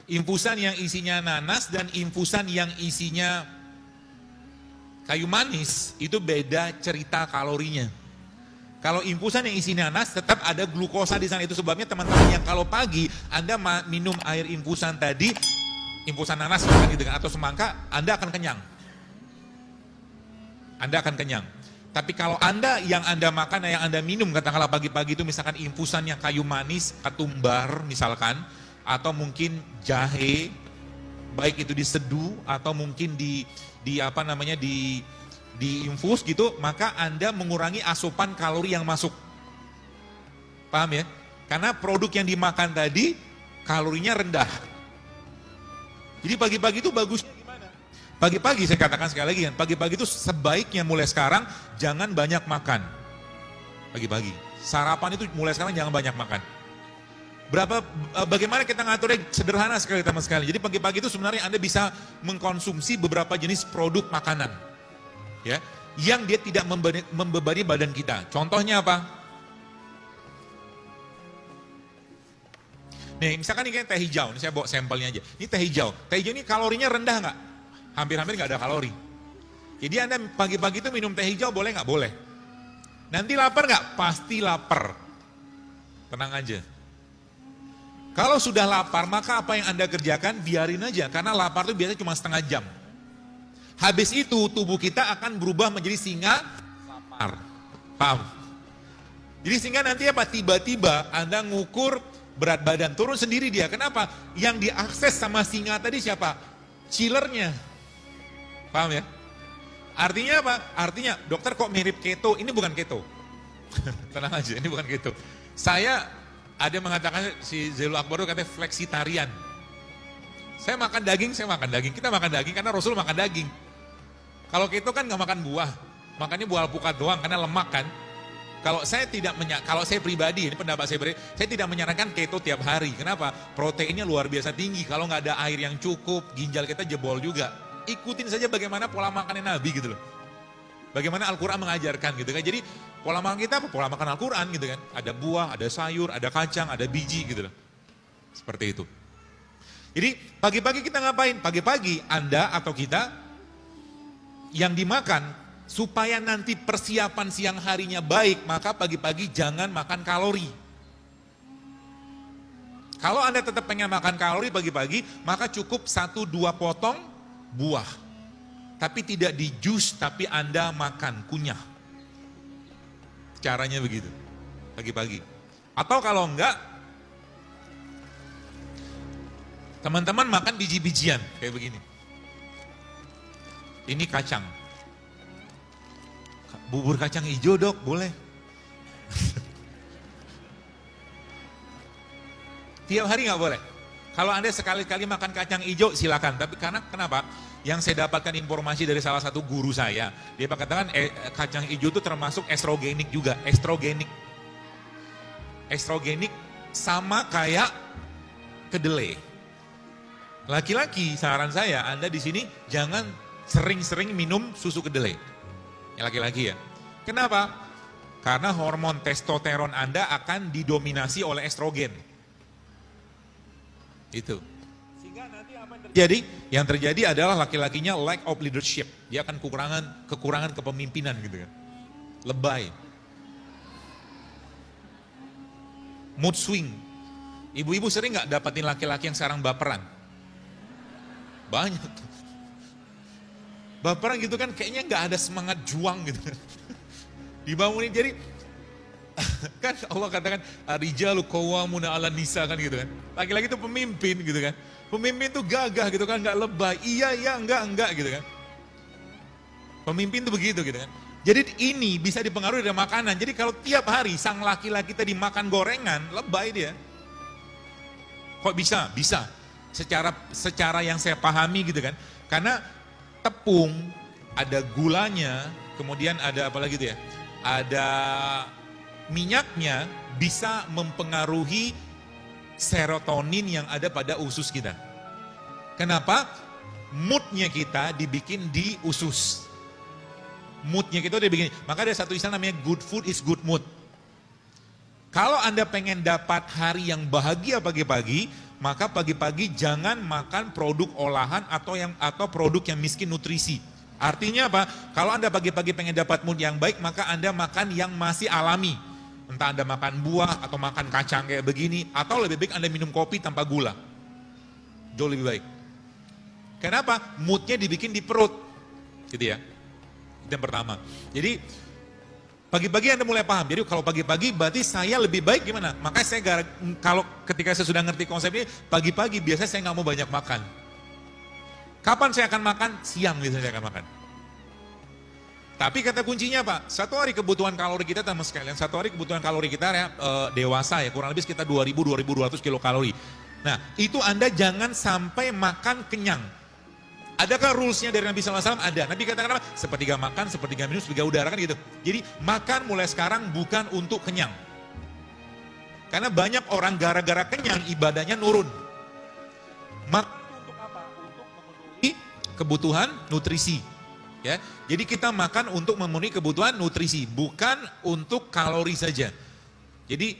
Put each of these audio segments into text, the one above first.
Infusan yang isinya nanas dan infusan yang isinya kayu manis itu beda cerita kalorinya. Kalau infusan yang isinya nanas tetap ada glukosa di sana. Itu sebabnya teman-teman yang kalau pagi Anda minum air infusan tadi, infusan nanas gitu kan, atau semangka, Anda akan kenyang. Anda akan kenyang. Tapi kalau Anda yang Anda makan, yang Anda minum katakanlah pagi-pagi itu misalkan infusan yang kayu manis, ketumbar misalkan, atau mungkin jahe, baik itu diseduh atau mungkin di infus gitu, maka Anda mengurangi asupan kalori yang masuk. Paham ya? Karena produk yang dimakan tadi kalorinya rendah. Jadi pagi-pagi itu bagusnya gimana? Pagi-pagi saya katakan sekali lagi kan, pagi-pagi itu sebaiknya mulai sekarang jangan banyak makan. Pagi-pagi. Sarapan itu mulai sekarang jangan banyak makan. Bagaimana kita ngaturnya sederhana sekali teman sekali. Jadi pagi-pagi itu sebenarnya Anda bisa mengkonsumsi beberapa jenis produk makanan, ya, yang dia tidak membebani badan kita. Contohnya apa? Nih, misalkan ini teh hijau. Ini saya bawa sampelnya aja. Ini teh hijau. Teh hijau ini kalorinya rendah nggak? Hampir-hampir nggak ada kalori. Jadi Anda pagi-pagi itu minum teh hijau boleh nggak? Boleh. Nanti lapar nggak? Pasti lapar. Tenang aja. Kalau sudah lapar, maka apa yang Anda kerjakan, biarin aja. Karena lapar itu biasanya cuma setengah jam. Habis itu, tubuh kita akan berubah menjadi singa lapar. Paham? Jadi sehingga nanti apa? Tiba-tiba Anda ngukur berat badan, turun sendiri dia. Kenapa? Yang diakses sama singa tadi siapa? Chillernya. Paham ya? Artinya apa? Artinya, dokter kok mirip keto? Ini bukan keto. Tenang aja, ini bukan keto. Ada yang mengatakan, si Zailul Akbar itu katanya fleksitarian. Saya makan daging, kita makan daging karena Rasul makan daging. Kalau keto kan nggak makan buah, makannya buah alpukat doang karena lemak kan. Kalau saya pribadi, ini pendapat saya pribadi, saya tidak menyarankan keto tiap hari. Kenapa? Proteinnya luar biasa tinggi, kalau nggak ada air yang cukup, ginjal kita jebol juga. Ikutin saja bagaimana pola makannya Nabi gitu loh. Bagaimana Al-Quran mengajarkan gitu kan. Jadi pola makan kita apa? Pola makan Al-Quran gitu kan. Ada buah, ada sayur, ada kacang, ada biji gitu loh. Seperti itu. Jadi pagi-pagi kita ngapain? Pagi-pagi Anda atau kita yang dimakan supaya nanti persiapan siang harinya baik, maka pagi-pagi jangan makan kalori. Kalau Anda tetap pengen makan kalori pagi-pagi, maka cukup 1-2 potong buah. Tapi tidak di jus, tapi Anda makan, kunyah. Caranya begitu, pagi-pagi. Atau kalau enggak, teman-teman makan biji-bijian, kayak begini. Ini kacang. Bubur kacang hijau dok, boleh. Tiap hari nggak boleh. Kalau Anda sekali-kali makan kacang hijau, silakan. Tapi kenapa? Yang saya dapatkan informasi dari salah satu guru saya, dia katakan kacang hijau itu termasuk estrogenik juga, estrogenik sama kayak kedelai. Laki-laki, saran saya, Anda di sini jangan sering-sering minum susu kedelai. Yang laki-laki ya. Kenapa? Karena hormon testosteron Anda akan didominasi oleh estrogen. Itu. Jadi yang terjadi adalah laki-lakinya lack of leadership. Dia akan kekurangan kepemimpinan gitu kan. Lebay. Mood swing. Ibu-ibu sering nggak dapatin laki-laki yang sekarang baperan? Banyak. Baperan gitu kan kayaknya nggak ada semangat juang gitu. Dibangunin jadi kan Allah katakan rijalu qawwamuna 'alan nisa kan gitu kan. Laki-laki itu pemimpin gitu kan. Pemimpin itu gagah gitu kan, nggak lebay. Iya, enggak gitu kan. Pemimpin itu begitu gitu kan. Jadi ini bisa dipengaruhi dari makanan. Jadi kalau tiap hari sang laki-laki tadi makan gorengan, lebay dia. Kok bisa? Bisa. Secara yang saya pahami gitu kan. Karena tepung ada gulanya, kemudian ada apa lagi tuh ya? Ada minyaknya bisa mempengaruhi serotonin yang ada pada usus kita. Kenapa? Moodnya kita dibikin di usus. Moodnya kita dibikin. Maka ada satu istilah namanya good food is good mood. Kalau Anda pengen dapat hari yang bahagia pagi-pagi, maka pagi-pagi jangan makan produk olahan atau produk yang miskin nutrisi. Artinya apa? Kalau Anda pagi-pagi pengen dapat mood yang baik, maka Anda makan yang masih alami. Entah Anda makan buah atau makan kacang kayak begini, atau lebih baik Anda minum kopi tanpa gula. Jauh lebih baik. Kenapa? Moodnya dibikin di perut. Gitu ya. Itu yang pertama. Jadi pagi-pagi Anda mulai paham. Jadi kalau pagi-pagi berarti saya lebih baik gimana? Makanya saya kalau ketika saya sudah ngerti konsep ini, pagi-pagi biasanya saya nggak mau banyak makan. Kapan saya akan makan? Siang biasanya saya akan makan. Tapi kata kuncinya Pak, satu hari kebutuhan kalori kita teman sekalian, satu hari kebutuhan kalori kita ya, dewasa ya kurang lebih sekitar 2.000-2.200 kilokalori. Nah itu Anda jangan sampai makan kenyang. Adakah rulesnya dari Nabi SAW? Ada. Nabi katakan apa? Sepertiga makan, sepertiga minum, sepertiga udara kan gitu. Jadi makan mulai sekarang bukan untuk kenyang. Karena banyak orang gara-gara kenyang ibadahnya nurun. Makan untuk apa? Untuk memenuhi kebutuhan nutrisi. Ya, jadi kita makan untuk memenuhi kebutuhan nutrisi, bukan untuk kalori saja. Jadi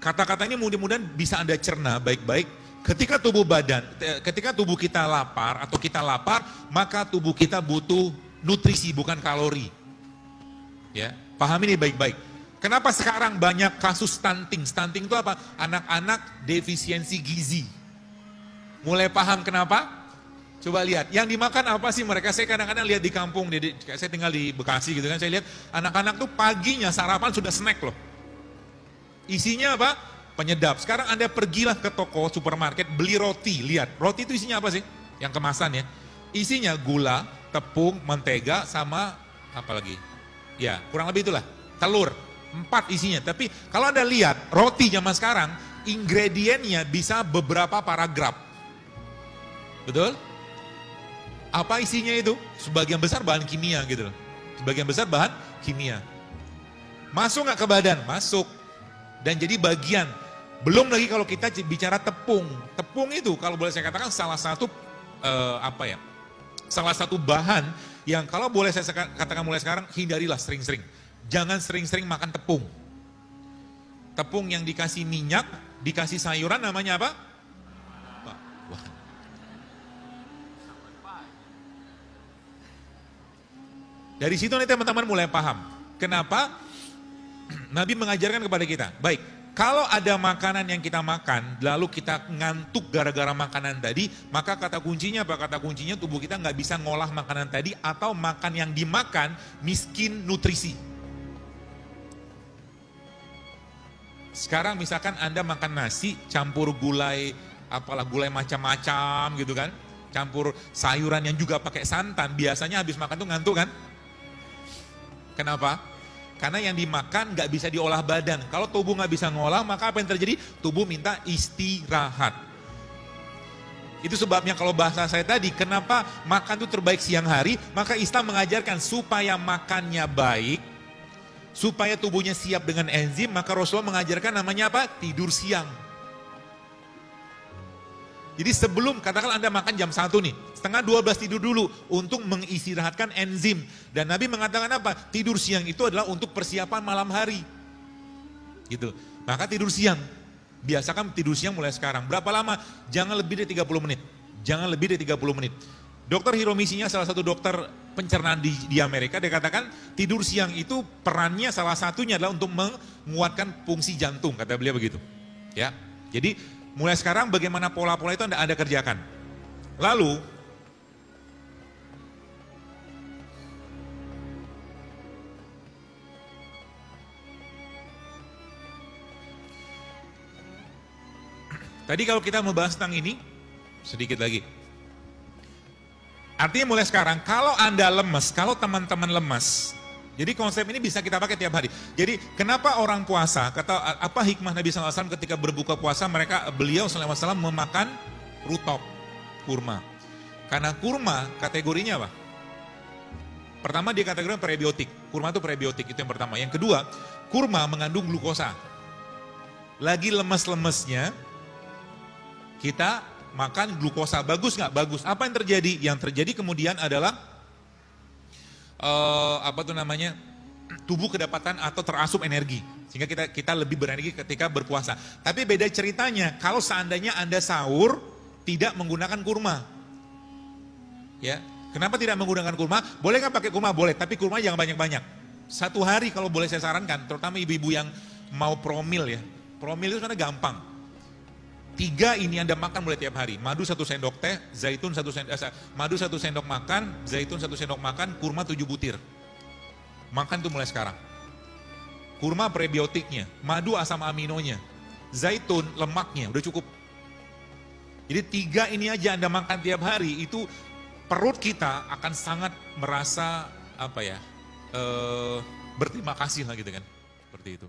kata-kata ini mudah-mudahan bisa Anda cerna baik-baik. Ketika tubuh kita lapar atau kita lapar, maka tubuh kita butuh nutrisi bukan kalori. Ya, paham ini baik-baik. Kenapa sekarang banyak kasus stunting? Stunting itu apa? Anak-anak defisiensi gizi. Mulai paham kenapa? Coba lihat, yang dimakan apa sih mereka? Saya kadang-kadang lihat di kampung, saya tinggal di Bekasi gitu kan, saya lihat anak-anak tuh paginya sarapan sudah snack loh. Isinya apa? Penyedap. Sekarang Anda pergilah ke toko, supermarket, beli roti, lihat. Roti itu isinya apa sih? Yang kemasan ya. Isinya gula, tepung, mentega, sama apa lagi? Ya, kurang lebih itulah. Telur, 4 isinya. Tapi kalau Anda lihat, roti zaman sekarang, ingredientnya bisa beberapa paragraf. Betul? Apa isinya itu? Sebagian besar bahan kimia gitu loh. Sebagian besar bahan kimia. Masuk nggak ke badan? Masuk. Dan jadi bagian. Belum lagi kalau kita bicara tepung. Tepung itu kalau boleh saya katakan salah satu salah satu bahan yang kalau boleh saya katakan mulai sekarang hindarilah sering-sering. Jangan sering-sering makan tepung. Tepung yang dikasih minyak, dikasih sayuran namanya apa? Dari situ nanti teman-teman mulai paham. Kenapa Nabi mengajarkan kepada kita. Baik, kalau ada makanan yang kita makan, lalu kita ngantuk gara-gara makanan tadi, maka kata kuncinya apa? Kata kuncinya tubuh kita nggak bisa ngolah makanan tadi atau makan yang dimakan miskin nutrisi. Sekarang misalkan Anda makan nasi campur gulai, apalah gulai macam-macam gitu kan. Campur sayuran yang juga pakai santan, biasanya habis makan tuh ngantuk kan? Kenapa? Karena yang dimakan nggak bisa diolah badan. Kalau tubuh nggak bisa ngolah, maka apa yang terjadi? Tubuh minta istirahat. Itu sebabnya kalau bahasa saya tadi, kenapa makan itu terbaik siang hari? Maka Islam mengajarkan supaya makannya baik, supaya tubuhnya siap dengan enzim, maka Rasulullah mengajarkan namanya apa? Tidur siang. Jadi sebelum, katakan Anda makan jam 1 nih, setengah 12 tidur dulu untuk mengistirahatkan enzim. Dan Nabi mengatakan apa? Tidur siang itu adalah untuk persiapan malam hari. Gitu. Maka tidur siang. Biasakan tidur siang mulai sekarang. Berapa lama? Jangan lebih dari 30 menit. Jangan lebih dari 30 menit. Dokter Hiromisinya salah satu dokter pencernaan di Amerika, dia katakan tidur siang itu perannya salah satunya adalah untuk menguatkan fungsi jantung, kata beliau begitu. Ya. Jadi mulai sekarang bagaimana pola-pola itu Anda kerjakan. Lalu, tadi kalau kita membahas tentang ini, sedikit lagi. Artinya mulai sekarang, kalau Anda lemes, kalau teman-teman lemas, jadi konsep ini bisa kita pakai tiap hari. Jadi kenapa orang puasa, kata apa hikmah Nabi SAW ketika berbuka puasa, beliau SAW memakan rutop, kurma. Karena kurma kategorinya apa? Pertama dia kategorinya prebiotik, kurma itu prebiotik, itu yang pertama. Yang kedua, kurma mengandung glukosa. Lagi lemes-lemesnya, kita makan glukosa, bagus nggak? Bagus. Apa yang terjadi? Yang terjadi kemudian adalah tubuh kedapatan atau terasup energi. Sehingga kita lebih berenergi ketika berpuasa. Tapi beda ceritanya kalau seandainya Anda sahur tidak menggunakan kurma. Ya, kenapa tidak menggunakan kurma? Boleh nggak pakai kurma? Boleh, tapi kurma jangan banyak-banyak. Satu hari kalau boleh saya sarankan, terutama ibu-ibu yang mau promil ya. Promil itu sebenarnya gampang. 3 ini Anda makan mulai tiap hari. Madu 1 sendok teh, zaitun 1 sendok, madu 1 sendok makan, zaitun 1 sendok makan, kurma 7 butir. Makan tuh mulai sekarang. Kurma prebiotiknya, madu asam aminonya, zaitun lemaknya, udah cukup. Jadi 3 ini aja Anda makan tiap hari, itu perut kita akan sangat merasa berterima kasih lah gitu kan, seperti itu.